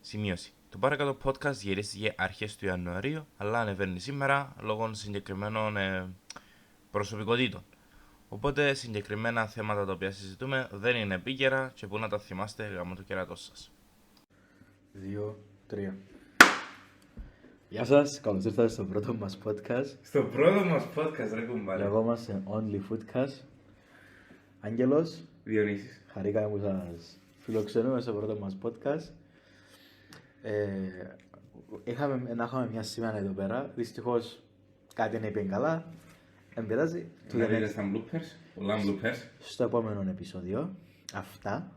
Σημείωση. Το παρακάτω podcast γυρίστηκε αρχές του Ιανουαρίου, αλλά ανεβαίνει σήμερα λόγω συγκεκριμένων προσωπικότητων. Οπότε συγκεκριμένα θέματα τα οποία συζητούμε δεν είναι επίκαιρα και που να τα θυμάστε γάμο το κερατό σας. 2, 3. Γεια σας, καλώς ήρθατε στο πρώτο μας podcast. Στο πρώτο μας podcast ρε κουμπάρε. Λεγόμαστε Only Foodcast. Άγγελος, Διονύσης. χαρήκαμε που σας φιλοξενούμε στο πρώτο μας podcast. Είχαμε μια σήμερα εδώ πέρα. Δυστυχώς κάτι δεν πήγε καλά. Δεν πειράζει. Να δείτε στα bloopers, πολλά bloopers. Στο επόμενο επεισόδιο. Αυτά.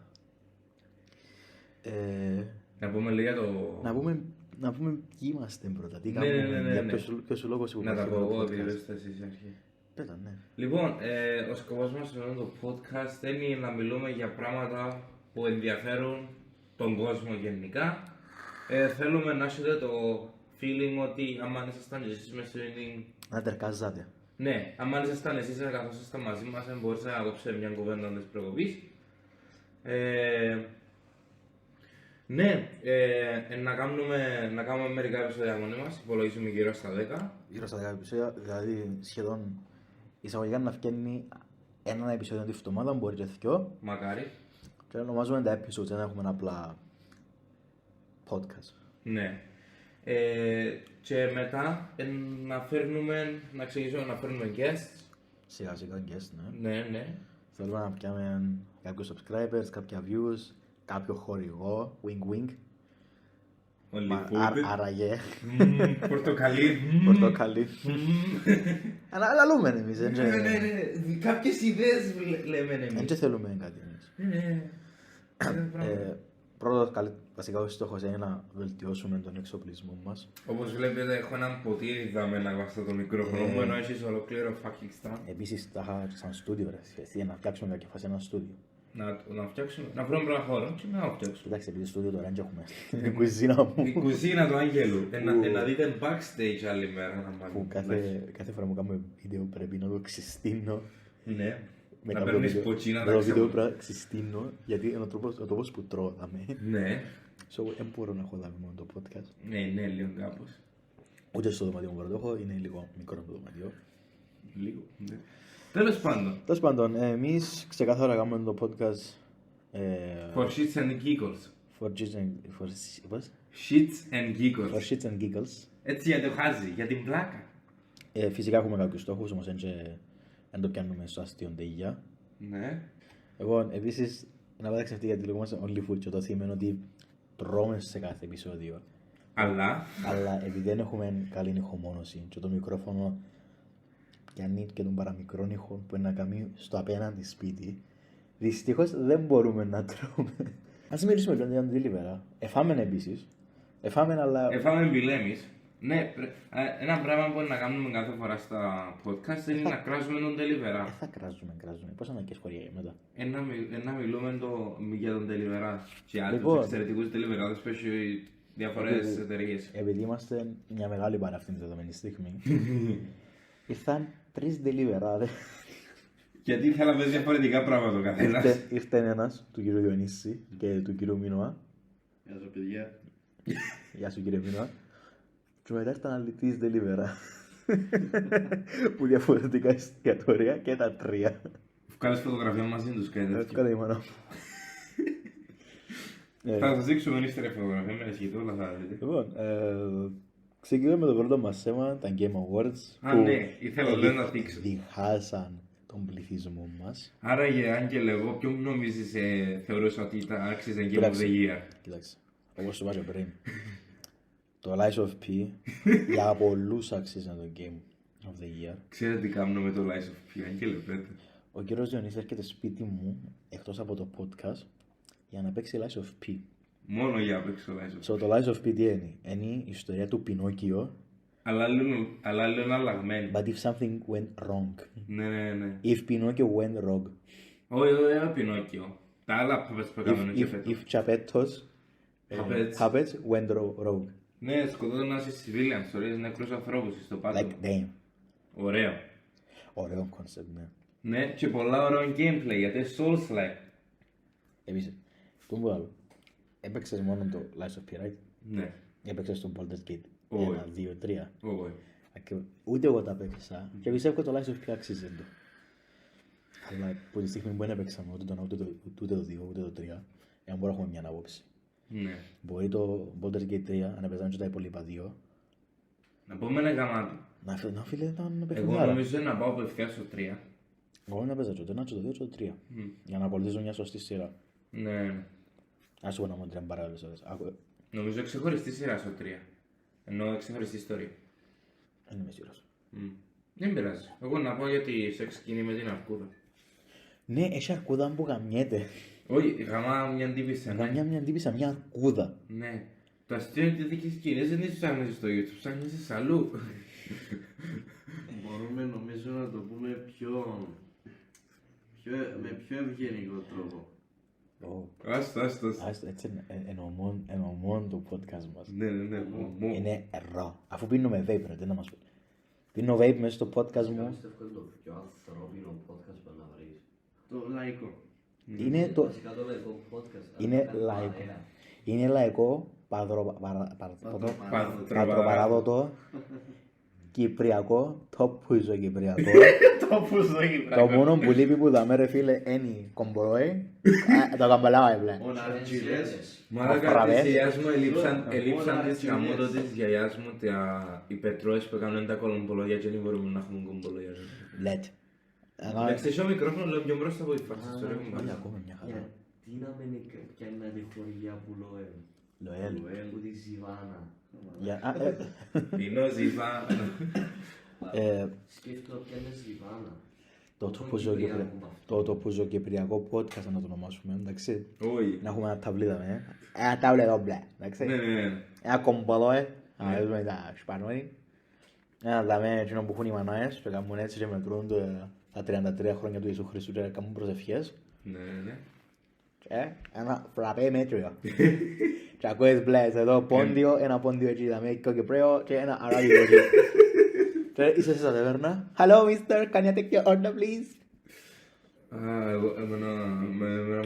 Να πούμε λίγα το... Να πούμε ποιοι είμαστε πρώτα. Τι Ναι, κάνουμε, ναι. για ποιος ο λόγος που Να τα υπάρχει πω το εγώ, podcast. διότι εσείς αρχή. Πέτα, ναι. Λοιπόν, ο σκοπός μας σε αυτό το podcast δεν είναι να μιλούμε για πράγματα που ενδιαφέρουν τον κόσμο γενικά. Θέλουμε να έχετε το feeling ότι άμα ήσασταν και εσείς μες στην... Να τερκάζατε. Ναι, άμα ήσασταν εσείς καθώς ήσασταν μαζί μας, μπορείτε να κόψετε μια κουβέντα της προκοπής. Ναι, να κάνουμε μερικά επεισόδια μόνοι μας, υπολογίζουμε γύρω στα 10. Γύρω στα 10 επεισόδια, δηλαδή σχεδόν εισαγωγικά να φτιάχνει ένα επεισόδιο τη βδομάδα, μπορεί και δυο. Μακάρι. Και ονομάζουμε τα episodes, δεν έχουμε απλά podcast. Ναι. Και μετά να ξεκινήσουμε να φέρνουμε guests. Σιγά σιγά guest, ναι. Ναι. Θέλουμε να πιάμε κάποιους subscribers, κάποια views, κάποιο χορηγό, wink wink. Άραγε. Πορτοκαλί. Πορτοκαλί. Αλλά λαλούμε εμείς, Ναι. Κάποιες ιδέες λέμε εμείς. δεν θέλουμε κάτι εμείς. Ναι. Πρώτο, βασικά ο στόχος είναι να βελτιώσουμε τον εξοπλισμό μας. Όπως βλέπετε έχω έναν ποτήρι δαμένα βάστα το μικρόφωνο μου, ενώ έχεις ολοκλήρω fucking stand. Επίσης τα είχα σαν στούντιο ρε, σχέση να φτιάξουμε κάποια φάση ένα στούντιο. Να φτιάξουμε, να βρούμε ένα χώρο και να φτιάξουμε. Κοιτάξτε, επειδή στούντιο τώρα δεν έχουμε την κουζίνα μου. Η κουζίνα του Άγγελου. Να δείτε backstage άλλη μέρα. Που κάθε φορά που κάνουμε βίντεο πρέπει να το ξυστήνω. Ναι. Με Να κάποιο παίρνεις βίντεο. ποτσίνα Το τα βίντεο ξέρω. πρέπει να ξυστήνω, γιατί είναι ο τρόπος που τρώω δάμε. Ναι. So, δεν μπορώ να έχω δάμε μόνο το podcast. Ναι, λίγο κάπως. Ούτε στο δωμάτιο μου μπορώ να το έχω, είναι λίγο μικρό το δωμάτιο. Λίγο. Ναι. Τέλος πάντων. Τέλος πάντων, εμείς ξεκάθαρα κάνουμε το podcast For shits and giggles. for πώς? Shits and For giggles. shits and giggles. Έτσι για το χάζι, για την πλάκα. Φυσικά έχουμε κάποιους στόχους, όμως δεν το πιάνουμε στο αστείο ντεγιά. Ναι. Εγώ επίσης, να πατάξω αυτή γιατί λέγομαστε Only Food και το θέμα είναι ότι τρώμε σε κάθε επεισόδιο. Αλλά. Αλλά επειδή δεν έχουμε καλή ηχομόνωση και το μικρόφωνο πιάνει και τον παραμικρό ήχο που είναι να κάνει στο απέναντι σπίτι, δυστυχώς δεν μπορούμε να τρώμε. Ας μιλήσουμε λίγο για την delivery. Εφάμε επίσης. Αλλά Εφάμε μπιλέμεις. Ναι, ένα πράγμα που να κάνουμε κάθε φορά στα podcast είναι να κράζουμε τον delivery. θα κράζουμε. Πώς αναγκές χωριά μετά. Να μιλούμε για τον delivery και άλλους Λοιπόν. εξαιρετικούς delivery που έχει διάφορες εταιρείες. Επειδή είμαστε μια μεγάλη παρά αυτήν τη δεδομένη στιγμή, ήρθαν 3 delivery. Γιατί ήθελα να πες διαφορετικά πράγματα ο καθένας. Ήρθε ένας του κύριου Διονύση και του κύριου Μίνωα. Γεια σας παιδιά. Γεια σου κύριε Μίνωα. Και μετά ήρθαν άλλοι 3 delivery. Που διαφορετικά εστιατόρια και τα 3. Βγάλεις φωτογραφία μαζί τους κάτι τέτοιο. Εύκολα η μάνα μου. Θα σας δείξουμε ύστερα φωτογραφία με ασχετό, αλλά θα δείτε. Λοιπόν, ξεκινούμε με το πρώτο μας θέμα, τα Game Awards. Α, ναι, ήθελα λίγο να δείξω. διχάσαν τον πληθυσμό μας. Άραγε, Άγγελε, εγώ ποιον νομίζεις θεωρούσα ότι άξιζε Game of Κοίταξε. the Year. Κοίταξε, όπως σου είπα και πριν, το Lies of P για πολλούς αξίζει το Game of the Year. Ξέρετε τι κάνουμε με το Lies of P, Άγγελε, πέτε. Ο κύριος Διονύσης έρχεται σπίτι μου, εκτός από το podcast, για να παίξει Lies of P. Μόνο για να παίξει το Lies of P. So, το Lies of P τι είναι? Είναι η ιστορία του Πινόκιο, Αλλά λίγο αλλαγμένη. but if something went wrong. Ναι. If Pinocchio went wrong. Όχι, ένα Πινόκιο. Τα άλλα puppets που έκαμε και φέτος. If Chapetos Puppets. went wrong. Ναι, σκοτώναν σε civilians, ωραίες νεκρούς ανθρώπους στο πάτο. Like, damn. Ωραίο. Ωραίο concept, ναι. Ναι, και πολλά ωραίο gameplay, γιατί Souls-like. Επίσης, το μου άλλο. Έπαιξες μόνο το Lies of P, right? Ναι. Έπαιξες το Baldur's Gate Όχι. 1, 2, 3. Όχι. Ούτε εγώ τα έπαιξα και πιστεύω ότι το Lies of P αξίζει το. Αλλά από τη στιγμή που δεν έπαιξαμε ούτε το 2 ούτε το 3, για να μπορούμε να έχουμε μια άποψη. Ναι. Μπορεί το Baldur's Gate 3 να παίζανε και τα υπόλοιπα 2. Να πούμε ένα γαμάτο. Να φίλε ήταν Εγώ παιχνιδιάρα. νομίζω να πάω απευθείας στο 3. Εγώ να παίζα το 1, το 2 και το 3. Για να ακολουθήσω μια σωστή σειρά. Ναι. Ας σου πω να μου τρέμουν πάρα πολλές ώρες. Νομίζω ξεχωριστή σειρά στο 3. Ενώ ξεχωριστή ιστορία. Δεν είμαι σίγουρος. Δεν πειράζει. Εγώ να πάω για τη σεξ σκηνή με την αρκούδα. Ναι, έχει αρκούδα που γαμιέται. Όχι, γαμά μια τύπησα. Ναι. Μια τύπησα, μια αρκούδα. Ναι. Το αστείο είναι ότι τέτοιες σκηνές δεν τις ψάχνεις στο YouTube, ψάχνεις αλλού. Μπορούμε νομίζω να το πούμε με πιο ευγενικό τρόπο. Άστο. Έτσι ενωμόν το podcast μας. Ναι. Είναι ρο. Αφού πίνουμε vape, ρε, τι να μας πει. Πίνω vape μέσα στο podcast μου. Πιστεύω είναι το πιο ανθρώπινο podcast που να βρεις. Το λαϊκό. Είναι το... Βασικά το λαϊκό podcast. Είναι Κάνει λαϊκό. παρέα. Είναι λαϊκό, πατροπαράδοτο, κυπριακό, το πουζο κυπριακό. Το μόνο που λείπει που δαμε ρε φίλε είναι κομπολόι, το καμπαλάω έπλε. Ο Ναρτζίλες. Μαλάκα Αφραβές. της γιαγιάς μου ελείψαν τις γαμώτο της γιαγιάς μου οι πετρώες που έκαναν τα κολομπολόγια και δεν μπορούμε να έχουμε κομπολόγια. Λέτ. Εντάξει, εσύ ο μικρόφωνο λέω πιο μπροστά από τη φάση στο ρε μου. Όχι ακόμα μια χαρά. Γιατί να μην πιάνει τη χωριά που Λοέλ. Λοέλ. Που τη Ζιβάνα. Πίνω ζήφα. Σκέφτομαι πιάνει Ζιβάνα. Το πουζοκυπριακό podcast να το ονομάσουμε, εντάξει. Όχι. Να έχουμε ένα ταβλίδα με. Ένα ταβλίδα μπλε, εντάξει. Ναι. Ένα κομπολόι, να δούμε τα σπανόνι. Ένα δαμε εκείνο που έχουν οι μανάες και κάνουν έτσι και μετρούν τα 33 χρόνια του Ιησού Χριστού και κάνουν προσευχές. Ναι. Ένα φραπέ μέτριο. Και ακούες μπλες εδώ πόντιο, ένα πόντιο εκεί δαμε κοκυπρέο και ένα αράβικο εκεί. Και είσαι στα ταβέρνα. Hello mister, can you take your order please? Εμένα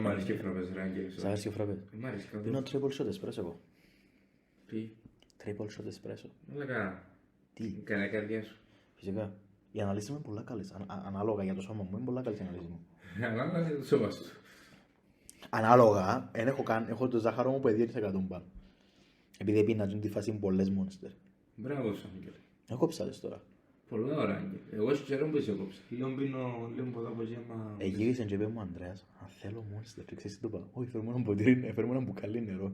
μ' αρέσει και φραπές ρε Άγγελ. Σ' αρέσει ο φραπές? Μ' αρέσει Πίνω καθόλου. triple shot espresso εγώ. Τι. Triple shot espresso. Μαλάκα. Τι? Καλά καρδιά σου. Φυσικά. Οι αναλύσεις μου είναι πολλά καλές. Ανάλογα για το σώμα μου είναι πολλά καλές οι αναλύσεις μου. Αλλά να το σώμα σου. Ανάλογα, έχω το ζάχαρο μου που 2% πάνω. Επειδή πίναζουν τη φάση πολλές Monster. Μπράβο σου Άγγελ. Έχω ψάδες τώρα. Πολλά ώρα Άγγελ. Εγώ σου ξέρω που είσαι κόψα. Λίγο πίνω πολλά από γέμα. Γύρισε και είπε μου ο Ανδρέας, αν θέλω Monster, και ξέρεις τι του είπα, όχι φέρ' μου ένα ποτήρι, φέρ' μου ένα μπουκάλι νερό.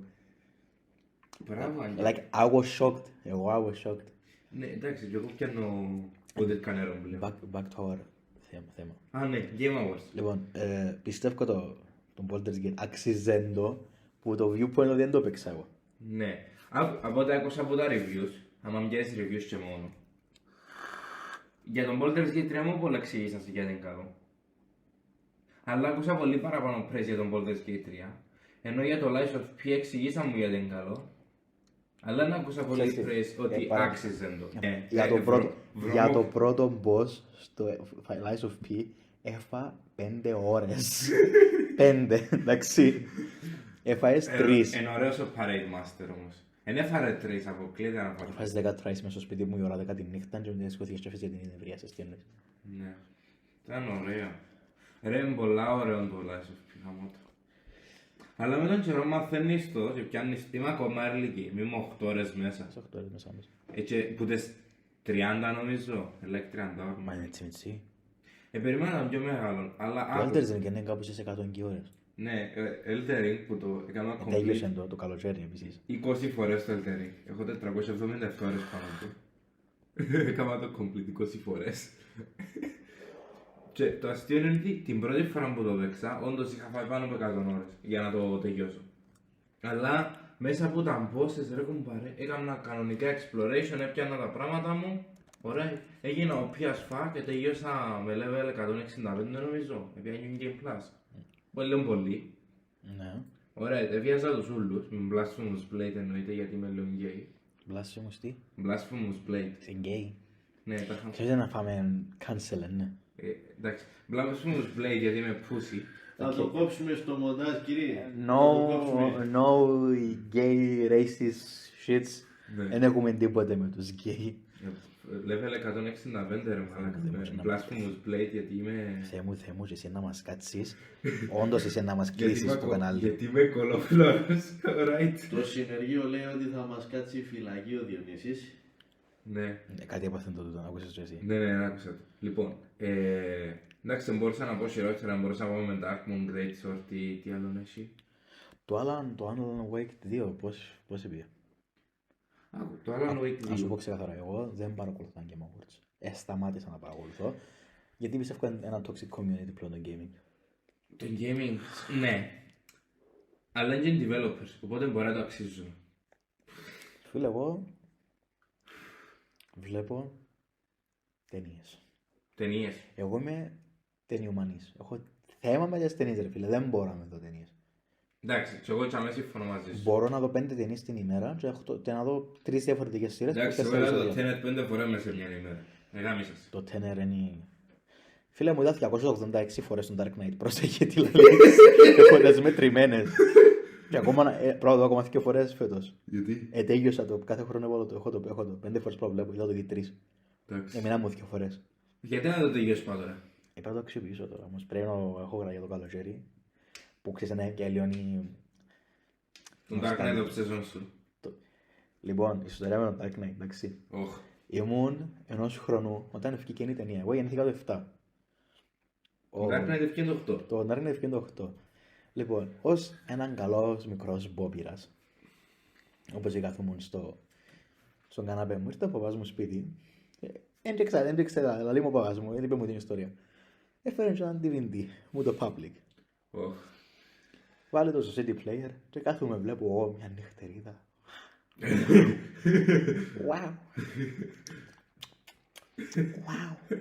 Μπράβο Άγγελ. Like, I was shocked. Εγώ I was shocked. Ναι, εντάξει, και εγώ πιάνω πότε κανένα πλέον. Back to our θέμα. Α, ναι, Game Awards. Λοιπόν, πιστεύω τον Baldur's Gate αξίζει το που το viewpoint ότι δεν το έπαιξα εγώ. Ναι. Από τα άκουσα από τα reviews, άμα μοιάζει reviews και μόνο. Για τον Baldur's Gate 3 μου πολλά εξήγησαν σε γιατί είναι καλό. Αλλά άκουσα πολύ παραπάνω praise για τον Baldur's Gate 3. Ενώ για το Lies of P εξηγήσαν μου γιατί είναι καλό. Αλλά δεν άκουσα πολύ praise ότι άξιζε το. Για το πρώτο boss στο Lies of P έφα 5 ώρες. 5, εντάξει. Έφαες 3. Είναι ωραίος ο Parade Master όμως. Εν έφαρε 3, αποκλείεται να πάρει. Έφαες 10 tries μες στο σπίτι μου η ώρα 10 τη νύχτα και μετά σηκώθηκες και έφεσαι για την ευρεία σε στέλνες. Ναι. Ήταν ωραίο. Ρε, είναι πολλά ωραίο το Lies of P, γαμώτο. Αλλά με τον καιρό μαθαίνεις το και πιάνεις, είμαι ακόμα ερλική, είμαι 8 ώρες μέσα. Σε 8 ώρες μέσα μας. Έτσι, που τες 30 νομίζω, like 30 ώρες. Μα είναι έτσι μητσί. Περίμενα τον πιο μεγάλο, αλλά Το Elders δεν είναι κάπου στις 100 και ώρες. Ναι, Elden Ring που το έκανα Τέλειωσε complete το καλοκαίρι επίσης. 20 φορές το Elden Ring. Έχω 477 ώρες πάνω του. Έκανα το complete 20 φορές. Και το αστείο είναι ότι την πρώτη φορά που το παίξα, όντως είχα φάει πάνω από 100 ώρες για να το τελειώσω. Αλλά μέσα από τα bosses ρε κουμπάρε, έκανα κανονικά exploration, έπιανα τα πράγματα μου. Ωραία, έγινα ο PS5 και τελειώσα με level 165 νομίζω, έπιανα New Game Plus. Πολύ. Ναι. Ωραία, εβίαζα τους ούλους, με Blasphemous Blade εννοείται γιατί είμαι λίγο γκέι. Blasphemous τι? Blasphemous Blade. Είσαι γκέι. Ναι, τα είχα. Ξέρετε να φάμε cancel, ναι. Εντάξει, Blasphemous Blade γιατί είμαι pussy Θα το κόψουμε στο μοντάζ, κύριε. No, no gay racist shits. Ναι. Δεν έχουμε τίποτε με τους gay. Level 165 ρε μαλάκα. Blasphemous Blade γιατί είμαι... Θεέ μου, και εσύ να μας κάτσεις. Όντως εσύ να μας κλείσεις το κανάλι. Γιατί είμαι κολοφλόρος, right. Το συνεργείο λέει ότι θα μας κάτσει φυλακή ο Διονύσης. Ναι, Κάτι έπαθεν το τούτο, άκουσες το εσύ. ναι, άκουσα το. Λοιπόν, εντάξει, μπορούσα να πω χειρότερα, μπορούσα να πω με Dark Moon, Great Sword, τι άλλο έχει. Το Alan Wake 2, πώς είπε. Το Alan Wake 2. Να σου πω ξεκαθαρά, εγώ δεν παρακολουθώ τα Game Awards. Σταμάτησα να παρακολουθώ. Γιατί πιστεύω είναι ένα toxic community πλέον το gaming. Το gaming, ναι. Αλλά είναι και developers, οπότε μπορεί να το αξίζουν. Φίλε, εγώ βλέπω ταινίες. Ταινίες. Εγώ είμαι ταινιομανής. Έχω θέμα με τις ταινίες ρε φίλε, δεν μπορώ να δω ταινίες. Εντάξει, και εγώ τσάμε συμφωνώ μαζί σου. Μπορώ να δω 5 ταινίες την ημέρα και να δω 3 διαφορετικές σειρές. Εντάξει, εγώ είδα το Tenet 5 φορές μέσα σε μια ημέρα. Εγάμισας. Το Tenet είναι... Φίλε μου, είδα 286 φορές τον Dark Knight. Πρόσεχε τι λέει. Φορές μετρημένες. Και ακόμα πρώτα ακόμα 2 φορές φέτος. Γιατί? Τέλειωσα το. Κάθε χρόνο έχω το 5 φορές προβλέπω. Είδα το ήδη 3. Εντάξει. Εμένα μου 2 φορές. Γιατί να το τελειώσει πάνω τώρα. Πρέπει να το αξιοποιήσω τώρα. Όμως πρέπει να έχω γραγιά το καλοκαίρι. Που ξέρεις να και λιώνει. Τον Dark Knight obsession σου. Λοιπόν, η ιστορία με τον Dark Knight, εντάξει. Οχ. Ήμουν ενός χρονού όταν ευκήκε η ταινία. Εγώ γεννήθηκα το 7. Το Dark Knight ευκαιρία το 8. Το Dark Knight ευκαιρία το 8. Λοιπόν, ως έναν καλός μικρός μπόμπιρας, όπως καθόμουν στον καναπέ μου, ήρθε ο παπάς μου σπίτι. Δεν ήξερα, αλλά μου ο παπάς μου, είπε μου την ιστορία. Έφερε έναν DVD, μου το public. Οχ. Βάλε το στο CD player και κάθομαι βλέπω εγώ μια νυχτερίδα. Wow. Wow.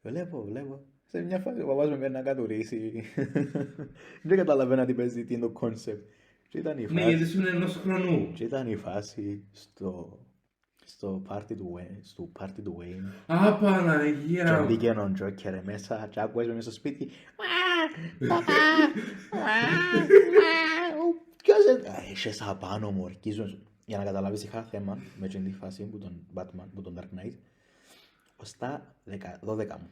Βλέπω. Σε μια φάση ο παπάς με παίρνει να κατουρίσει. Δεν καταλαβαίνα τι παίζει, τι είναι το concept. Και ήταν η Ναι, φάση, γιατί σου είναι ενός χρονού. και ήταν η φάση στο party του Wayne. Α, Και Παναγία. μπήκε έναν Joker μέσα και άκουες με μέσα στο σπίτι. Παπά, ποιος είναι. Είχες απάνω μου, ορκίζουν. Για να καταλάβεις είχα θέμα με την φάση που τον Batman, που τον Dark Knight. Ως τα 12 μου.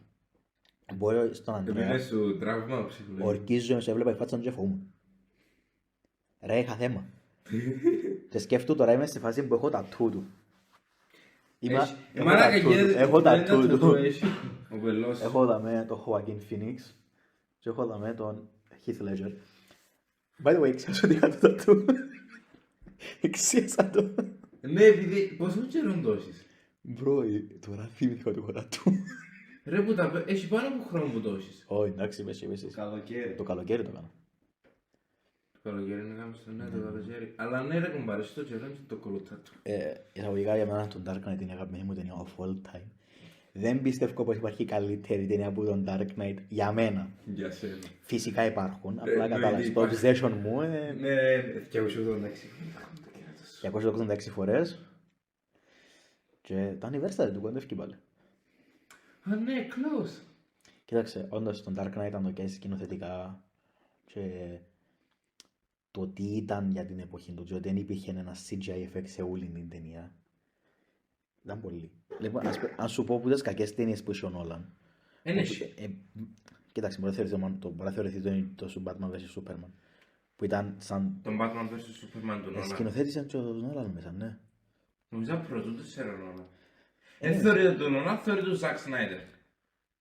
Μπορεί στον Αντρέα. Επειδή σου τραύμα ψυχολογικό. Ορκίζομαι, σε έβλεπα η φάτσα του και φοβούμαι. Ρε, είχα θέμα. Και σκέφτομαι τώρα είμαι στη φάση που έχω τα τού του. Έχω τα τού του. Ο Πελός. Έχω δαμέ τον Joaquin Phoenix και έχω δαμέ τον Heath Ledger. By the way, ξέρεις ότι είχα το τατού. Εξίασα το. Ναι, επειδή πόσο καιρόν τόσεις. Μπρο, τώρα θυμήθηκα ότι έχω τατού. Ρε που τα έχει πάνω από χρόνο που τόσεις. Όχι, εντάξει, πες εσείς. Καλοκαίρι. Το καλοκαίρι το έκανα. Το καλοκαίρι είναι κάπως στο ναι, το καλοκαίρι. Αλλά ναι ρε κουμπάρε, στο καιρό είναι το κολοτά του. Εισαγωγικά για μένα τον Dark Knight είναι η αγαπημένη μου ταινία of all time. Δεν πιστεύω πως υπάρχει καλύτερη ταινία από τον Dark Knight για μένα. Για σένα. Φυσικά υπάρχουν, απλά εννοείται κατάλαβες. Το υπάρχει. obsession μου Ναι, και εγώ σου δω 286 φορές και τα anniversary του κοντεύκει πάλι. Α, ναι, close. Κοίταξε, όντως τον Dark Knight αν το καίσεις σκηνοθετικά και το τι ήταν για την εποχή του, ότι δεν υπήρχε ένα CGI effect σε όλη την ταινία. Ήταν πολύ. Λοιπόν, αν σου πω που τις κακές ταινίες που είχε ο Νόλαν. Ένεση. Κοίταξε, μπορεί να θεωρηθεί το Batman vs Superman. Που ήταν σαν... Τον Batman vs Superman του Νόλαν. Σκηνοθέτησαν και ο Νόλαν μέσα, ναι. Νομίζω πρωτού του σε Νόλαν. Δεν θεωρείται τον Νόλαν, θεωρείται τον Zack Snyder.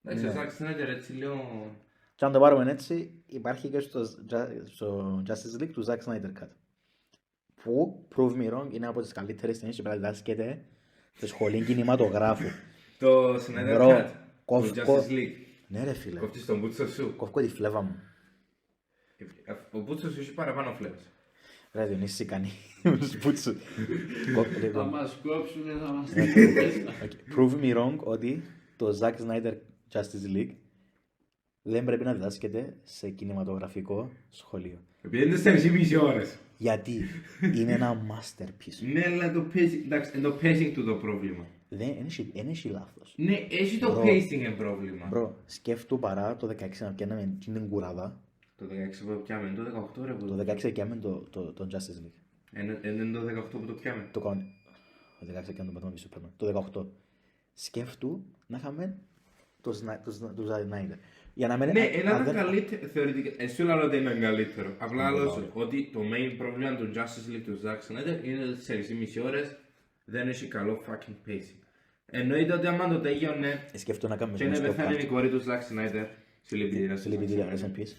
Εντάξει, ο Zack Snyder έτσι λίγο... Και αν το πάρουμε έτσι, υπάρχει και στο Justice League του Zack Snyder Cut. Που, prove me wrong, είναι από τις καλύτερες ταινίες και πρέπει να διδάσκεται στη σχολή κινηματογράφου. Το Snyder Bro, Cut. Το κόφκο- Justice League. Ναι ρε φίλε, Κόφτεις τον μπούτσο σου. κόφκω τη φλέβα μου. Ο μπούτσος σου έχει παραπάνω φλέβες. Ρε Διονύση κάνει σπούτσου. Θα μας κόψουνε, θα μας Prove me wrong ότι το Zack Snyder Justice League δεν πρέπει να διδάσκεται σε κινηματογραφικό σχολείο. Επειδή είναι στις μισή ώρες. Γιατί είναι ένα masterpiece. Ναι, αλλά το pacing, εντάξει, είναι το pacing του το πρόβλημα. Δεν έχει λάθος. Ναι, έχει το Bro. pacing είναι πρόβλημα. Μπρο, σκέφτου παρά το 16 να πιάναμε την κουράδα. Το 16 που πιάμε, το 18 ρε που Το 16 πιάμε το Justice League. είναι το 18 που το πιάμε. Το κάνω. Το 16 πιάμε το Batman v Superman. Το 18. Σκέφτου να είχαμε το Snyder. Για να μην... Ναι, αν ένα δεν- καλύτερο, θεωρητικά, εσύ λέω ότι είναι καλύτερο. Απλά λέω ότι το main πρόβλημα του Justice League του Zack Snyder είναι ότι σε 4,5 ώρες δεν έχει καλό fucking pacing. Εννοείται ότι άμα το τέλειωνε Σκέφτου να κάνουμε και είναι στο πεθάνει part. η κόρη του Zack Snyder, συλληπιτήρια στο Zack Συλληπιτήρια, rest Snyder. in peace.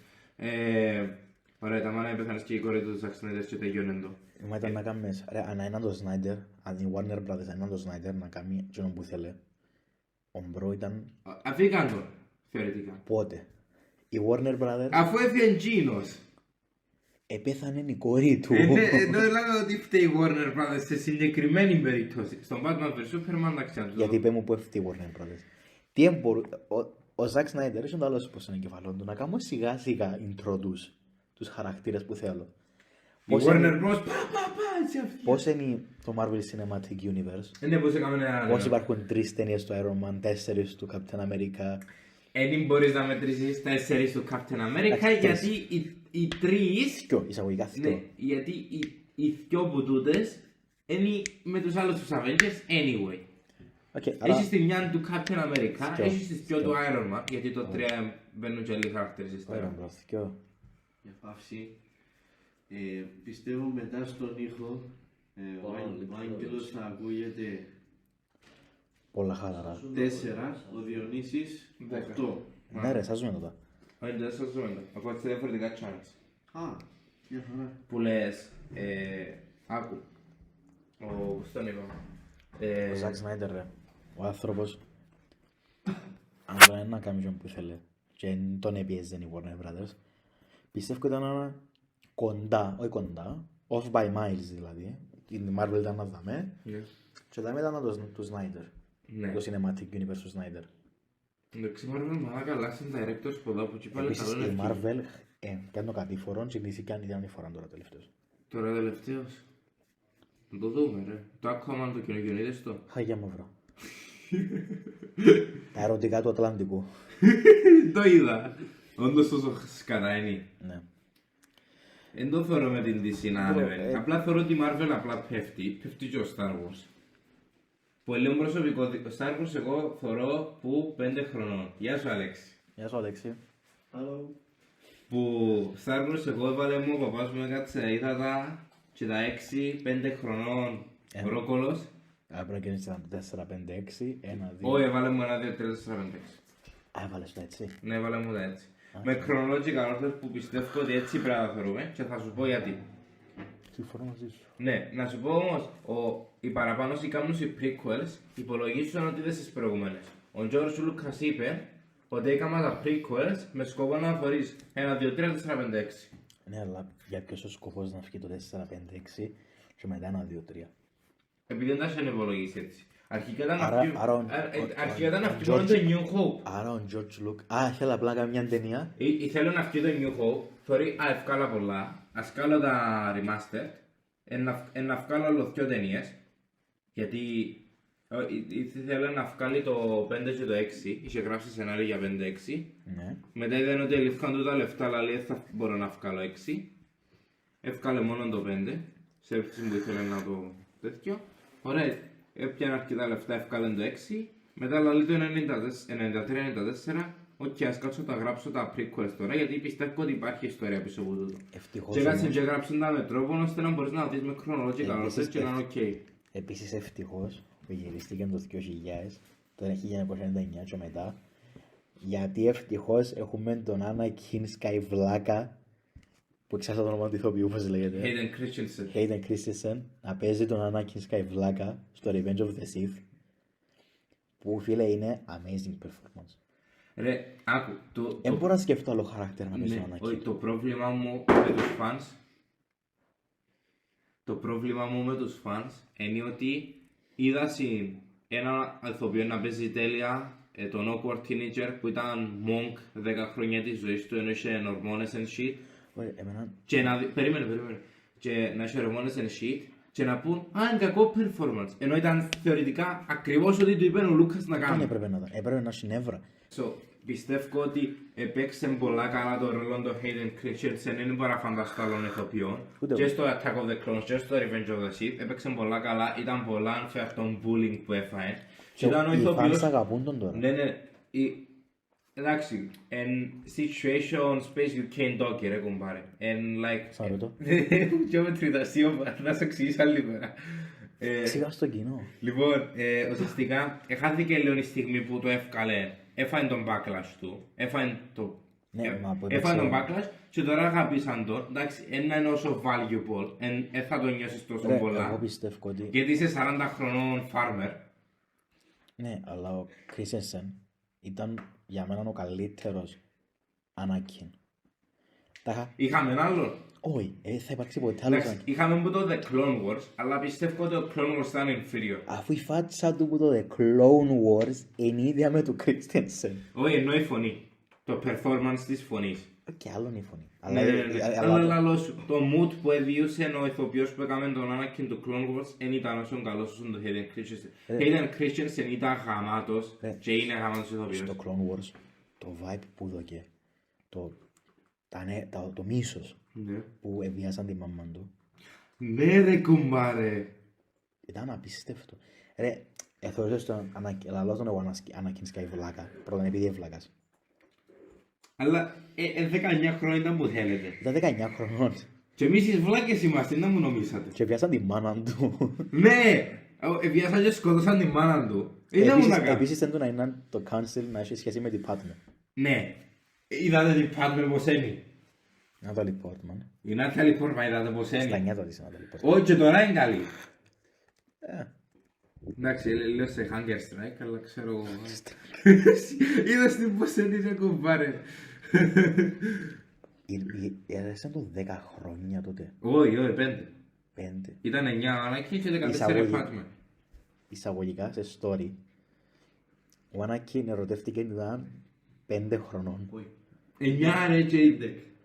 Ωραία, τα μάνα πεθάνει και η κόρη του Zack Snyder και τελειώνε το. Μα ήταν να κάνουμε, ρε, αν έναν το Snyder, αν η Warner Brothers έναν το Snyder να κάνει εκείνο που ήθελε, ο Μπρο ήταν Αφήκαν το, θεωρητικά. πότε. Η Warner Brothers Αφού έφυγε Τζίνος. επέθανε η κόρη του. Ενώ λέμε ότι φταίει η Warner Brothers σε συγκεκριμένη περίπτωση. Στον Batman vs Superman εντάξει να του Γιατί είπε μου που έφυγε η Warner Brothers. Τι ο Zack Snyder έχει το άλλο πως είναι κεφαλόν του, να κάνω σιγά σιγά intro τους χαρακτήρες που θέλω. Η Πώς Warner είναι- Bros. Πα, σε αυτή. Πώς είναι το Marvel Cinematic Universe, Ναι, πώς έκαμε ένα... πώς υπάρχουν 3 ταινίες του Iron Man, 4 του Captain America. Δεν μπορείς να μετρήσεις 4 του Captain America Εντάξει, γιατί οι 3... Ποιο, εισαγωγικά Ναι, θυκιο. γιατί οι δυο που τούτες είναι με τους άλλους τους Avengers anyway. Okay, αλλά Έχεις τη μια του Captain America, Θκυο. έχεις τις δυο του Iron Man, γιατί το 3 μπαίνουν και άλλοι χαρακτήρες ωραία ύστερα. μπρο, θκυο. Για παύση. Πιστεύω μετά στον ήχο ο Άγγελος θα ακούγεται Πολλά χαλαρά. 4, ο Διονύσης 8. Ναι ρε, σας ζούμε τώρα. Όχι, δεν σας ζούμε. Ακούω σε διαφορετικά channels. Α, μια χαρά. Που λες, άκου, πώς τον είπαμε. Ο Zack Snyder ρε, ο άνθρωπος, αν δεν είναι να κάνει τον που ήθελε και δεν τον έπιεζε η Warner Brothers, πιστεύω ήταν ένα κοντά, όχι κοντά, off by miles δηλαδή. Η Marvel ήταν να δαμε και δαμε ήταν του Snyder. Ναι. Το Cinematic Universe του Snyder. Εντάξει, Marvel μαλάκα αλλάξαν directors που εδώ που εκεί πάλι Επίσης καλό η είναι Marvel κάνει το κατήφορο και λύθηκαν η άλλη φορά τώρα τελευταίως. τώρα τελευταίος. Να το δούμε ρε. Το Aquaman το καινούργιο είδες το. Χαγιά μαύρα. Τα ερωτικά του Ατλαντικού. Το είδα. Όντως τόσο σκατά είναι. Ναι. Δεν το θεωρώ με την DC να ανεβαίνει. ε. Απλά θεωρώ ότι η Marvel απλά πέφτει. Πέφτει και ο Star Wars. Που λίγο προσωπικό. Ο Star Wars εγώ θεωρώ που 5 χρονών. Γεια σου Αλέξη. Γεια σου Αλέξη. Hello. Που Star Wars εγώ έβαλε μου, ο παπάς μου έκατσε, είδα τα και τα 6-5 χρονών ρόκολος. Πρέπει να γίνεις 4, 5, 6, 1, 2. Όχι, έβαλε μου 1, 2, 3, 4, 5, 6. Έβαλες τα έτσι. Ναι, έβαλε μου τα έτσι. Με χρονολογικά όρθες που πιστεύω ότι έτσι πρέπει να θεωρούμε και θα σου πω γιατί. Συμφωνώ μαζί σου. Ναι, να σου πω όμως, οι παραπάνω κάνουν οι prequels υπολογίσουν ότι δεν στις προηγούμενες. Ο George Lucas είπε ότι έκανα τα prequels με σκοπό να φορείς 1, 2, 3, 4, 5, 6. Ναι, αλλά για ποιος ο σκοπός να φύγει το 4, 5, 6 και μετά 1, 2, 3. Επειδή δεν τα είχαν υπολογίσει έτσι. Αρχικά ήταν Άρα- άρα ο- αρχικά ήταν ο αυτή μόνο το George- New Hope. Άρα ο George Lucas... Α, θέλει απλά να κάνει μια ταινία. Θέλω να φτιάξει το New Hope, θεωρεί ευκάλα πολλά, ας κάνω τα remastered, να βγάλω άλλο δυο ταινίες, γιατί ήθελε να βγάλει το 5 και το 6, είχε γράψει σενάριο για 5-6, Ναι. μετά είδαν ότι ελήφθηκαν τούτα λεφτά, αλλά λέει θα μπορώ να βγάλω 6, έβγαλε μόνο το 5, σε περίπτωση που ήθελε να το τέτοιο, ωραία, έπιανε αρκετά λεφτά, έβγαλε το 6, μετά λέει το 93-94, οκ, ας κάτσω να γράψω τα prequels τώρα, γιατί πιστεύω ότι υπάρχει ιστορία πίσω από τούτο. Ευτυχώς Και κάτσαν όμως- και γράψουν τα με τρόπο ώστε να μπορείς να δεις με χρονολογικά Επίσης, όρθες και να είναι οκ. Επίσης ευτυχώς που γυρίστηκε το 2000, το 1999 και μετά, γιατί ευτυχώς έχουμε τον Anakin Skywalker, που ξέχασα το όνομα του ηθοποιού, πώς λέγεται, Hayden Christensen. Hayden Christensen, να παίζει τον Anakin Skywalker στο Revenge of the Sith, που φίλε είναι amazing performance. Ρε, άκου, Δεν μπορώ να σκεφτώ άλλο χαρακτήρα να παίζει ναι, τον όχι, Anakin. το πρόβλημα μου με τους fans είναι ότι είδα ένα ηθοποιό να παίζει τέλεια τον awkward teenager που ήταν monk 10 χρόνια της ζωής του ενώ είχε ορμόνες and shit Ωραία, εμένα, και να δει, περίμενε και να χειρομόνεσαι shit και να πούν «Α, είναι κακό performance», ενώ ήταν θεωρητικά ακριβώς ό,τι του είπε ο Λούκας να Δεν κάνει. έπρεπε να ήταν. Έπρεπε να έχει νεύρα. So, πιστεύω ότι έπαιξε πολλά καλά το ρόλο του Hayden Christensen, δεν μπορώ να φανταστώ άλλων ηθοποιών. Ούτε Και εγώ. στο Attack of the Clones και στο Revenge of the Sith έπαιξε πολλά καλά, ήταν πολλά unfair τον bullying που έφαγε. Και ήταν ο Οι fans ηθοποιός... αγαπούν τον τώρα. Ναι, ναι. Εντάξει, in situation space you can't talk ρε κουμπάρε. And like... Σαν ρωτώ. Και με τριταστείο να σε εξηγήσω άλλη μέρα. Ξηγά στο κοινό. Λοιπόν, ουσιαστικά, χάθηκε λίγο η στιγμή που το εύκαλε, έφανε τον backlash του, έφανε Ναι, μα που έφανε τον έπαιξε- backlash και τώρα αγαπήσαν τον, εντάξει, ένα είναι όσο valuable, θα το νιώσεις τόσο Ρε, εγώ πολλά, πιστεύω ότι. γιατί είσαι 40 χρονών farmer. Ναι, αλλά ο Christensen ήταν για μένα ο καλύτερος Anakin. Είχαμε έναν άλλον. Όχι, θα υπάρξει ποτέ άλλος Εντάξει, Anakin. είχαμε που το The Clone Wars, αλλά πιστεύω ότι το Clone Wars ήταν inferior. Αφού η φάτσα του που το The Clone Wars είναι ίδια με του Christensen. Όχι, εννοώ η φωνή. Το performance της φωνής. Και άλλον η φωνή. Ναι, ναι, ναι. Αλλά το mood που έδιωσε ο ηθοποιός που έκαμε τον Anakin του Clone Wars δεν ήταν όσο καλός όσο το Hayden Christensen. Hayden Christensen ήταν γαμάτος και είναι γαμάτος ηθοποιός. Στο Clone Wars το vibe που δώκε, το μίσος Ναι. που εβιάσαν τη μαμά του Ναι ρε κουμπάρε. ήταν απίστευτο. Ρε, εθώρησες τον λαλό τον εγώ Anakin Skywalker, πρώτον επειδή έβλακας. Αλλά 19 χρόνια ήταν που θέλετε. Ήταν 19 χρονών Και εμείς οι βλάκες είμαστε, να μου νομίσατε. και εβιάσαν τη μάνα του. Ναι! Βιάσαν και σκοτώσαν τη μάνα του. Δεν μου να κάνω. Επίσης δεν να είναι το council να έχει σχέση με την Padme. Ναι. Είδατε την Padme πως είναι. Natalie Portman. Η Natalie Portman είδατε πως Στα είναι. νιάτα της Natalie Portman. Όχι και τώρα είναι καλή. Ε, Εντάξει, λέω σε Hunger Strike, αλλά ξέρω εγώ. Είδες την πως είναι ρε κουμπάρε. Έρεσαν το 10 χρόνια τότε. Όχι, 5. 5. Ήταν 9 Anakin και 14 Εισαγωγή. Padme. Εισαγωγικά σε story. Ο Anakin ερωτεύτηκε όταν ήταν 5 χρονών. Όχι. 9 ρε και